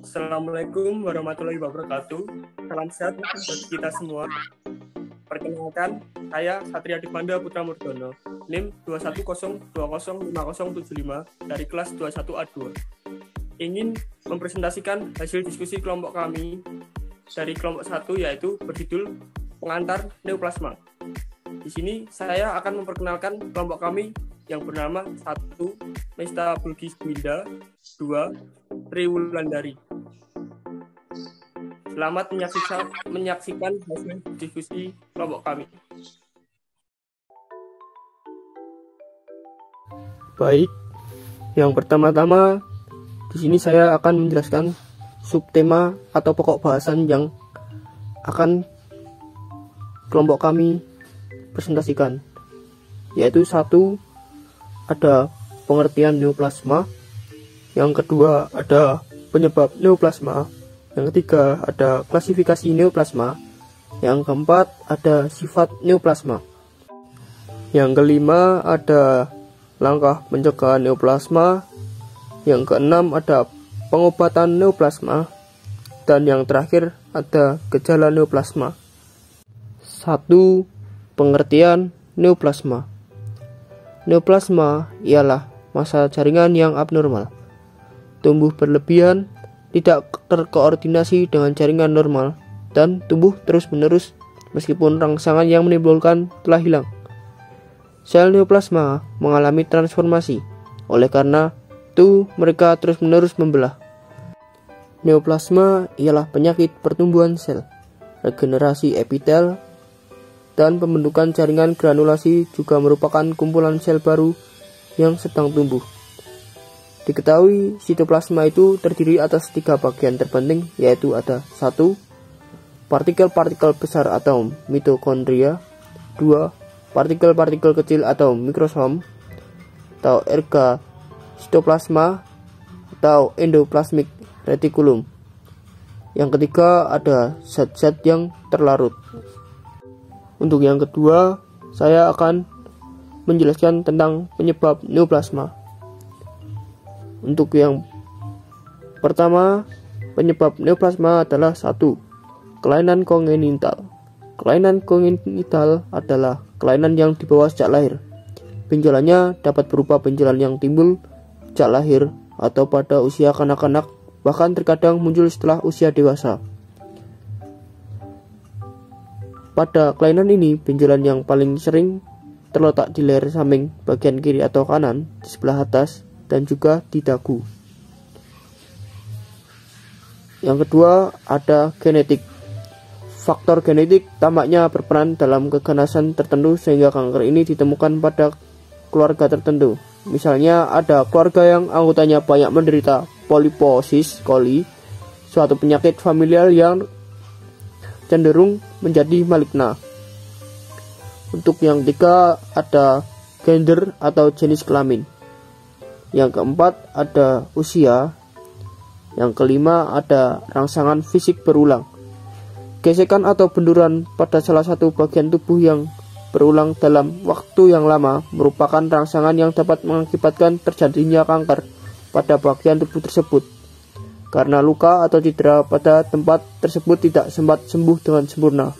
Assalamualaikum warahmatullahi wabarakatuh. Salam sehat bagi kita semua. Perkenalkan, saya Satria Dipanda Putra Murdono, NIM 210205075 dari kelas 21A2. Ingin mempresentasikan hasil diskusi kelompok kami dari kelompok 1, yaitu berjudul Pengantar Neoplasma. Di sini saya akan memperkenalkan kelompok kami yang bernama 1. Mesta Bulgis Winda, 2. Tri Wulandari. Selamat menyaksikan hasil diskusi kelompok kami. Baik, yang pertama-tama di sini saya akan menjelaskan subtema atau pokok bahasan yang akan kelompok kami presentasikan, yaitu 1. Ada pengertian neoplasma, yang kedua ada penyebab neoplasma, yang ketiga ada klasifikasi neoplasma, yang keempat ada sifat neoplasma, yang kelima ada langkah pencegahan neoplasma, yang keenam ada pengobatan neoplasma, dan yang terakhir ada gejala neoplasma. 1. Pengertian neoplasma. Neoplasma ialah massa jaringan yang abnormal, tumbuh berlebihan, tidak terkoordinasi dengan jaringan normal, dan tumbuh terus-menerus meskipun rangsangan yang menimbulkan telah hilang. Sel neoplasma mengalami transformasi, oleh karena itu mereka terus-menerus membelah. Neoplasma ialah penyakit pertumbuhan sel, regenerasi epitel, dan pembentukan jaringan granulasi juga merupakan kumpulan sel baru yang sedang tumbuh. Diketahui sitoplasma itu terdiri atas 3 bagian terpenting, yaitu ada 1. Partikel-partikel besar atau mitokondria, 2. Partikel-partikel kecil atau mikrosom atau erga sitoplasma atau endoplasmic reticulum. Yang ketiga ada zat-zat yang terlarut. Untuk yang kedua, saya akan menjelaskan tentang penyebab neoplasma. Untuk yang pertama, penyebab neoplasma adalah 1. Kelainan kongenital. Kelainan kongenital adalah kelainan yang dibawa sejak lahir. Benjolannya dapat berupa benjolan yang timbul sejak lahir atau pada usia kanak-kanak, bahkan terkadang muncul setelah usia dewasa. Pada kelainan ini, benjolan yang paling sering terletak di leher samping bagian kiri atau kanan, di sebelah atas, dan juga di dagu. Yang kedua, ada genetik. Faktor genetik tampaknya berperan dalam keganasan tertentu sehingga kanker ini ditemukan pada keluarga tertentu. Misalnya, ada keluarga yang anggotanya banyak menderita polyposis coli, suatu penyakit familial yang cenderung menjadi maligna. Untuk yang ketiga ada gender atau jenis kelamin. Yang keempat ada usia. Yang kelima ada rangsangan fisik berulang. Gesekan atau benturan pada salah satu bagian tubuh yang berulang dalam waktu yang lama merupakan rangsangan yang dapat mengakibatkan terjadinya kanker pada bagian tubuh tersebut, karena luka atau cedera pada tempat tersebut tidak sempat sembuh dengan sempurna.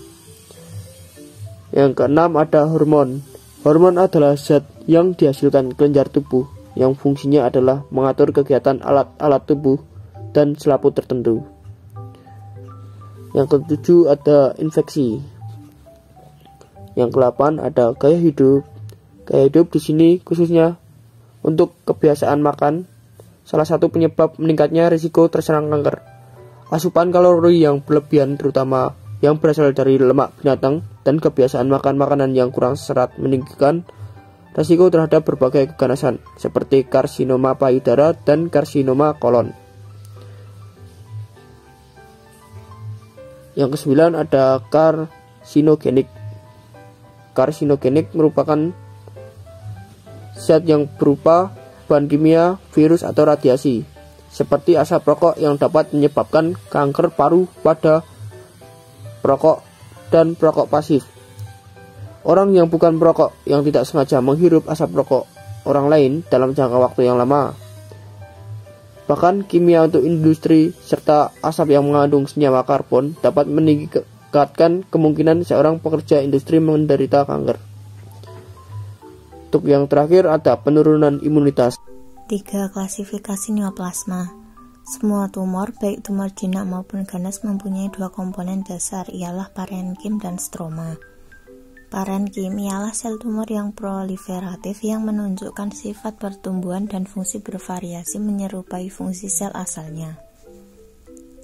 Yang keenam ada hormon. Hormon adalah zat yang dihasilkan kelenjar tubuh yang fungsinya adalah mengatur kegiatan alat-alat tubuh dan selaput tertentu. Yang ketujuh ada infeksi. Yang kedelapan ada gaya hidup. Gaya hidup di sini khususnya untuk kebiasaan makan, salah satu penyebab meningkatnya risiko terserang kanker. Asupan kalori yang berlebihan, terutama yang berasal dari lemak binatang, dan kebiasaan makan makanan yang kurang serat meninggikan risiko terhadap berbagai keganasan seperti karsinoma payudara dan karsinoma kolon. Yang kesembilan ada karsinogenik. Karsinogenik merupakan zat yang berupa bahan kimia, virus atau radiasi, seperti asap rokok yang dapat menyebabkan kanker paru pada perokok dan perokok pasif. Orang yang bukan perokok yang tidak sengaja menghirup asap rokok orang lain dalam jangka waktu yang lama Bahkan kimia untuk industri serta asap yang mengandung senyawa karbon dapat meningkatkan kemungkinan seorang pekerja industri menderita kanker. Untuk yang terakhir ada penurunan imunitas. 3. Klasifikasi neoplasma. Semua tumor, baik tumor jinak maupun ganas, mempunyai dua komponen dasar, ialah parenkim dan stroma. Parenkim ialah sel tumor yang proliferatif yang menunjukkan sifat pertumbuhan dan fungsi bervariasi menyerupai fungsi sel asalnya.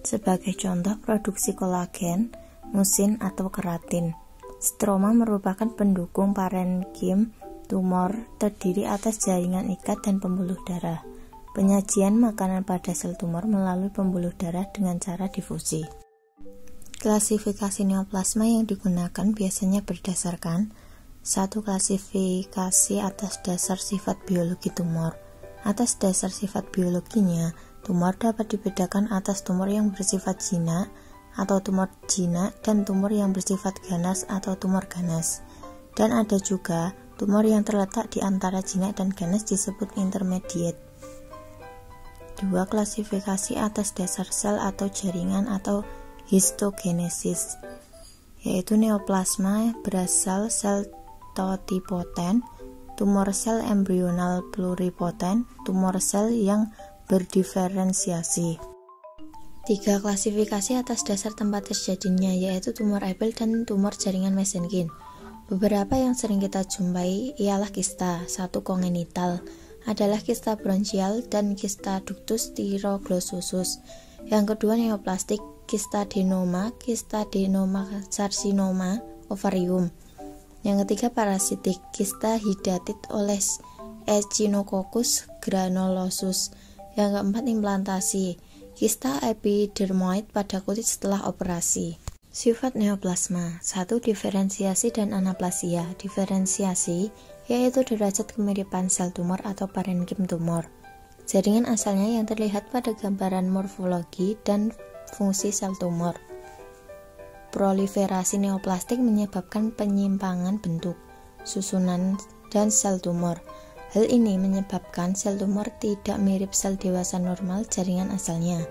Sebagai contoh, produksi kolagen, musin, atau keratin. Stroma merupakan pendukung parenkim. Tumor terdiri atas jaringan ikat dan pembuluh darah. Penyajian makanan pada sel tumor melalui pembuluh darah dengan cara difusi. Klasifikasi neoplasma yang digunakan biasanya berdasarkan 1. Klasifikasi atas dasar sifat biologi tumor. Atas dasar sifat biologinya, tumor dapat dibedakan atas tumor yang bersifat jinak atau tumor jinak dan tumor yang bersifat ganas atau tumor ganas. Dan ada juga tumor yang terletak di antara jinak dan ganas disebut intermediate. 2. Klasifikasi atas dasar sel atau jaringan atau histogenesis, yaitu neoplasma berasal sel totipotent, tumor sel embrional pluripotent, tumor sel yang berdiferensiasi. 3. Klasifikasi atas dasar tempat terjadinya, yaitu tumor Abel dan tumor jaringan mesenkin. Beberapa yang sering kita jumpai ialah kista. 1. Kongenital adalah kista bronchial dan kista ductus thiroglossus. Yang kedua neoplastik, kista adenoma carcinoma ovarium. Yang ketiga parasitik, kista hidatit oleh Echinococcus granulosus. Yang keempat implantasi, kista epidermoid pada kulit setelah operasi. Sifat neoplasma. 1. Diferensiasi dan anaplasia. Diferensiasi yaitu derajat kemiripan sel tumor atau parenkim tumor. Jaringan asalnya yang terlihat pada gambaran morfologi dan fungsi sel tumor. Proliferasi neoplastik menyebabkan penyimpangan bentuk, susunan, dan sel tumor. Hal ini menyebabkan sel tumor tidak mirip sel dewasa normal jaringan asalnya.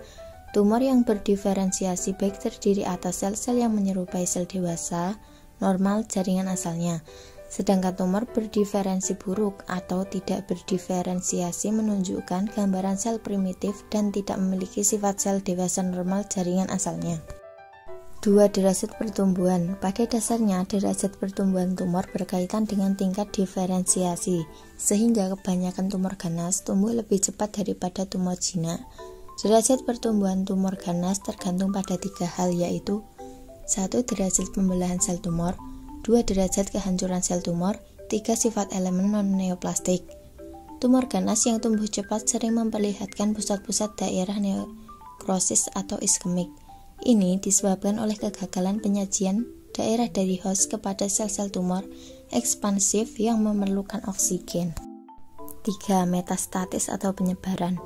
Tumor yang berdiferensiasi baik terdiri atas sel-sel yang menyerupai sel dewasa normal jaringan asalnya, sedangkan tumor berdiferensi buruk atau tidak berdiferensiasi menunjukkan gambaran sel primitif dan tidak memiliki sifat sel dewasa normal jaringan asalnya. 2. Derajat pertumbuhan. Pada dasarnya, derajat pertumbuhan tumor berkaitan dengan tingkat diferensiasi, sehingga kebanyakan tumor ganas tumbuh lebih cepat daripada tumor jinak. Derajat pertumbuhan tumor ganas tergantung pada 3 hal, yaitu 1. Derajat pembelahan sel tumor, 2. Derajat kehancuran sel tumor, 3. Sifat elemen non-neoplastik. Tumor ganas yang tumbuh cepat sering memperlihatkan pusat-pusat daerah nekrosis atau iskemik. Ini disebabkan oleh kegagalan penyajian daerah dari host kepada sel-sel tumor ekspansif yang memerlukan oksigen. 3. Metastatis atau penyebaran.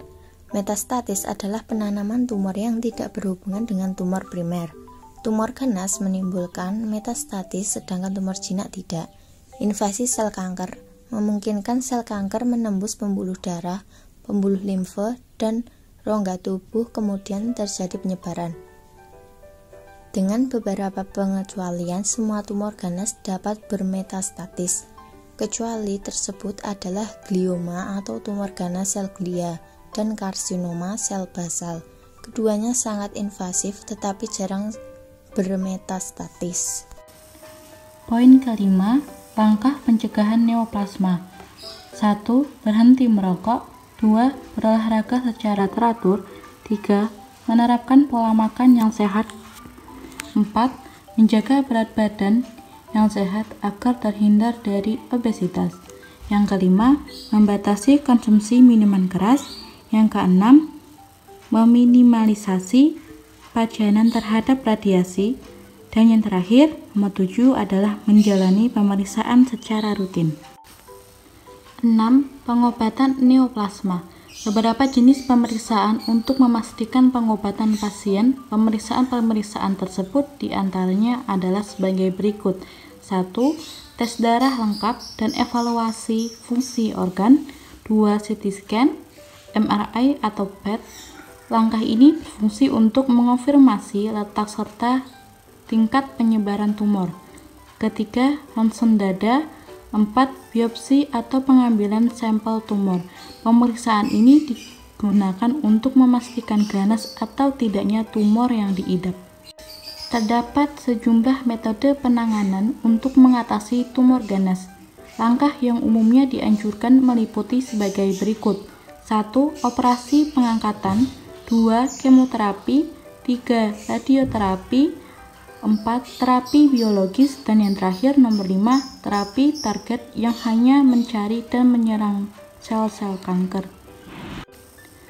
Metastatis adalah penanaman tumor yang tidak berhubungan dengan tumor primer. Tumor ganas menimbulkan metastatis sedangkan tumor jinak tidak. Invasi sel kanker memungkinkan sel kanker menembus pembuluh darah, pembuluh limfe, dan rongga tubuh kemudian terjadi penyebaran. Dengan beberapa pengecualian, semua tumor ganas dapat bermetastatis. Kecuali tersebut adalah glioma atau tumor ganas sel glia dan karsinoma sel basal. Keduanya sangat invasif tetapi jarang bermetastatis. Poin kelima, langkah pencegahan neoplasma. 1. Berhenti merokok. 2. Berolahraga secara teratur. 3. Menerapkan pola makan yang sehat. 4. Menjaga berat badan yang sehat agar terhindar dari obesitas. Yang kelima, membatasi konsumsi minuman keras. Yang keenam, meminimalisasi pajanan terhadap radiasi. Dan yang terakhir, nomor 7 adalah menjalani pemeriksaan secara rutin. 6. Pengobatan neoplasma. Beberapa jenis pemeriksaan untuk memastikan pengobatan pasien. Pemeriksaan-pemeriksaan tersebut diantaranya adalah sebagai berikut. 1. Tes darah lengkap dan evaluasi fungsi organ. 2. CT scan. MRI atau PET. Langkah ini berfungsi untuk mengonfirmasi letak serta tingkat penyebaran tumor. Ketiga, ronsen dada. 4. Biopsi atau pengambilan sampel tumor. Pemeriksaan ini digunakan untuk memastikan ganas atau tidaknya tumor yang diidap. Terdapat sejumlah metode penanganan untuk mengatasi tumor ganas. Langkah yang umumnya dianjurkan meliputi sebagai berikut. 1. Operasi pengangkatan. 2. Kemoterapi. 3. Radioterapi. 4. Terapi biologis. Dan yang terakhir nomor 5, terapi target yang hanya mencari dan menyerang sel-sel kanker.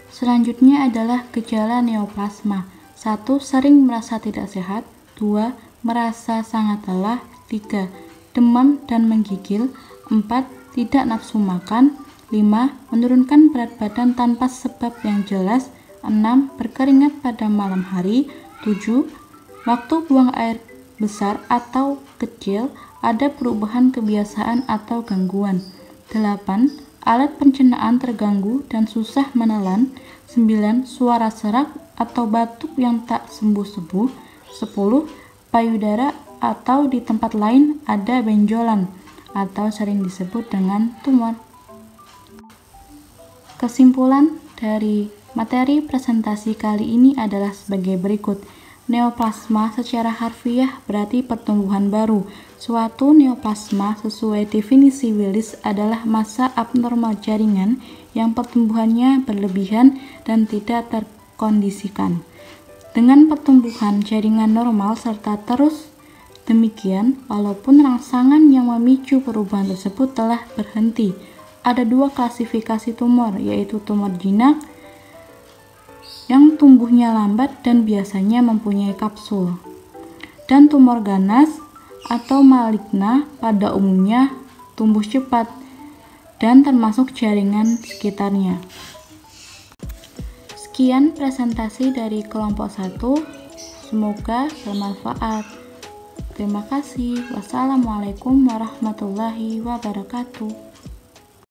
Selanjutnya adalah gejala neoplasma. 1. Sering merasa tidak sehat. 2. Merasa sangat lelah. 3. Demam dan menggigil. 4. Tidak nafsu makan. 5. Menurunkan berat badan tanpa sebab yang jelas. 6. Berkeringat pada malam hari. 7. Waktu buang air besar atau kecil, ada perubahan kebiasaan atau gangguan. 8. Alat pencernaan terganggu dan susah menelan. 9. Suara serak atau batuk yang tak sembuh-sembuh. 10. Payudara atau di tempat lain ada benjolan atau sering disebut dengan tumor. Kesimpulan dari materi presentasi kali ini adalah sebagai berikut. Neoplasma secara harfiah berarti pertumbuhan baru. Suatu neoplasma sesuai definisi Willis adalah massa abnormal jaringan yang pertumbuhannya berlebihan dan tidak terkondisikan. Dengan pertumbuhan jaringan normal serta terus demikian, walaupun rangsangan yang memicu perubahan tersebut telah berhenti. Ada 2 klasifikasi tumor, yaitu tumor jinak yang tumbuhnya lambat dan biasanya mempunyai kapsul, dan tumor ganas atau maligna pada umumnya tumbuh cepat dan termasuk jaringan sekitarnya. Sekian presentasi dari kelompok 1, semoga bermanfaat. Terima kasih. Wassalamualaikum warahmatullahi wabarakatuh.